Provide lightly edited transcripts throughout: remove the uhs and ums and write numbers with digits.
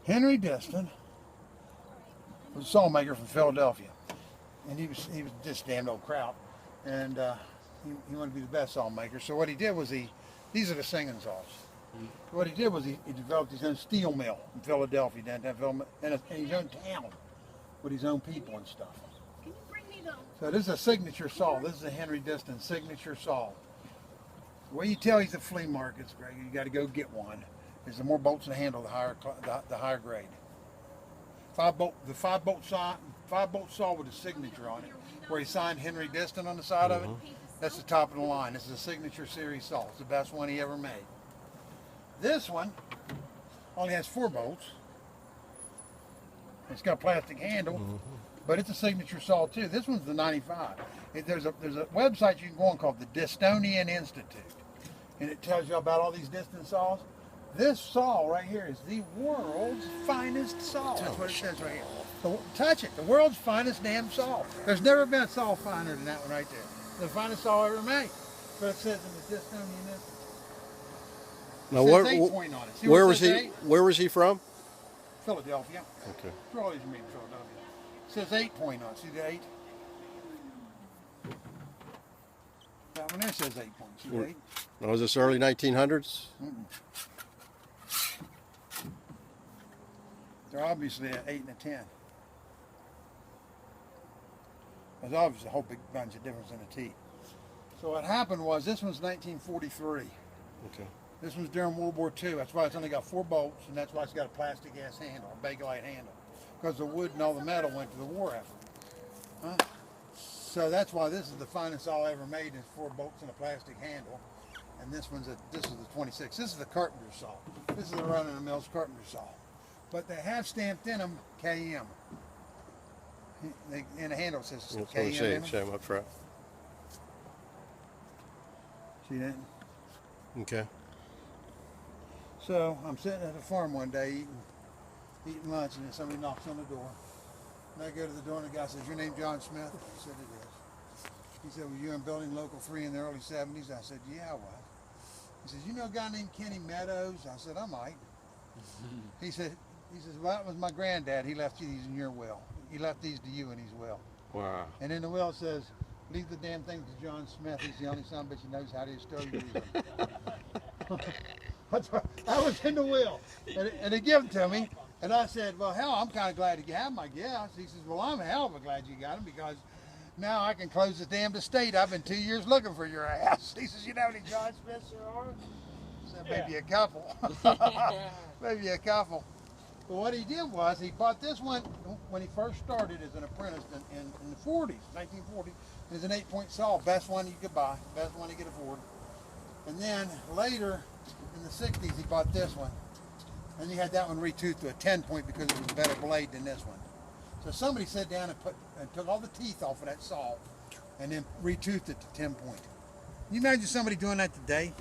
Henry Disston was a saw maker from Philadelphia, and he was just damn old kraut, and he wanted to be the best saw maker. So what he did was these are the singing saws. What he did was he developed his own steel mill in Philadelphia, downtown Philadelphia, in his own town with his own people and stuff. Can you bring me those? So this is a signature saw. This is a Henry Disston signature saw. The way you tell he's at flea markets, Greg, you got to go get one. Is the more bolts in the handle, the higher grade. The five bolt saw with a signature on it, where he signed Henry Disston on the side of it. That's the top of the line. This is a signature series saw. It's the best one he ever made. This one only has 4 bolts. It's got a plastic handle, but it's a signature saw too. This one's the 95. There's a website you can go on called the Distonian Institute, and it tells you about all these Disston saws. This saw right here is the world's finest saw. That's what it says right here. So, touch it. The world's finest damn saw. There's never been a saw finer than that one right there. The finest saw ever made. But it says in the Distonian Institute. Now, where was he from? Philadelphia. Okay. For all these mean Philadelphia. It says 8 point on it. See the 8? That one there says 8 points. See the 8? Now, was this early 1900s? They're obviously an 8 and a 10. There's obviously a whole big bunch of difference in the teeth. So what happened was, this one's 1943. Okay. This one's during World War II. That's why it's only got 4 bolts, and that's why it's got a plastic ass handle, a Bakelite handle, because the wood and all the metal went to the war effort. So that's why this is the finest saw ever made. Is 4 bolts and a plastic handle, and this is the 26. This is the carpenter saw. This is the run-of-the-mills carpenter saw, but they have stamped in them KM. And the handle says KM. Same up front. See that? Okay. So I'm sitting at a farm one day eating lunch, and then somebody knocks on the door. And I go to the door, and the guy says, "Your name John Smith?" I said, "It is." He said, "Were you in building local 3 in the early 70s?" I said, "Yeah, I was." He says, "You know a guy named Kenny Meadows?" I said, "I might." He says, "Well, that was my granddad. He left these in your will. He left these to you in his will." Wow. And in the will it says, "Leave the damn thing to John Smith. He's the only son of a bitch who knows how to still use them." I was in the will, and they give them to me, and I said, "Well, hell, I'm kind of glad to have them, I guess." He says, "Well, I'm hell of a glad you got them, because now I can close the damned estate. I've been 2 years looking for your ass." He says, "You know how many John Smiths there are?" I said, "Maybe a couple." Maybe a couple. But what he did was, he bought this one when he first started as an apprentice in the 40s, 1940s. It was an 8-point saw, best one you could buy, best one he could afford. And then later, in the 60s, he bought this one. And he had that one retoothed to a 10-point because it was a better blade than this one. So somebody sat down and took all the teeth off of that saw and then retoothed it to 10-point. Can you imagine somebody doing that today?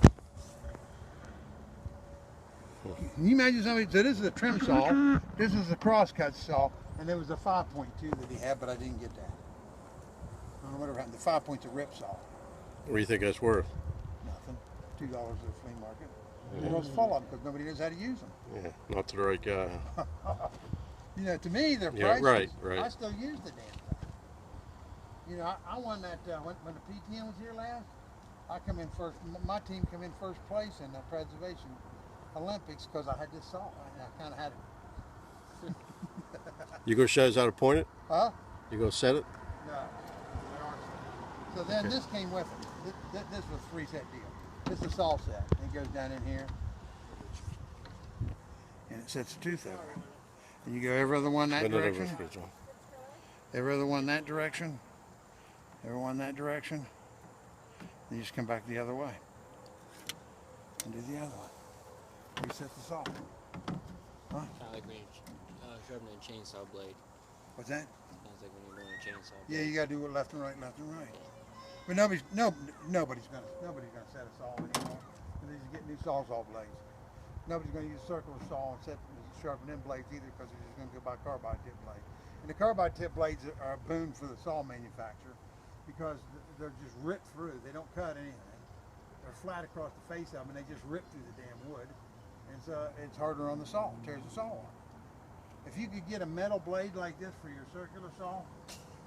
Can you imagine somebody? So this is a trim saw, this is a crosscut saw, and there was a 5-point too that he had, but I didn't get that. I don't know whatever happened. The 5-point's a rip saw. What do you think that's worth? Nothing. $2 at the flea market. It was full of them because nobody knows how to use them. Yeah, not to the right guy. You know, to me, they're Yeah, priceless. right. I still use the damn thing. You know, I won that when the PTN was here last. I come in first. My team come in first place in the preservation Olympics because I had this saw. I kind of had it. You gonna show us how to point it? Huh? You gonna set it? No. So then this came with it. This was a 3-set deal. This is a saw set. It goes down in here, and it sets a tooth over it. And you go every other one that direction. Every other one that direction. Every one that direction. And you just come back the other way. And do the other one. Reset the saw. Huh? Kind of like when you're sharpening a chainsaw blade. What's that? Sounds like when you're doing a chainsaw blade. Yeah, you gotta do it left and right, left and right. But nobody's gonna set a saw anymore. They just get new sawzall blades. Nobody's gonna use a circular saw and sharpen them blades either, because they're just gonna go buy carbide tip blades. And the carbide tip blades are a boon for the saw manufacturer because they're just ripped through. They don't cut anything. They're flat across the face of them, and they just rip through the damn wood. And so it's harder on the saw. It tears the saw off. If you could get a metal blade like this for your circular saw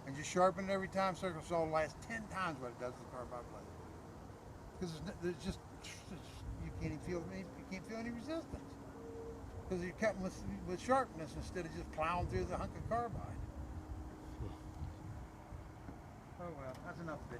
and just sharpen it every time, circular saw will last 10 times what it does with a carbide blade. Because there's just you can't even feel any resistance. Because you're cutting with sharpness instead of just plowing through the hunk of carbide. Oh well, that's enough of it.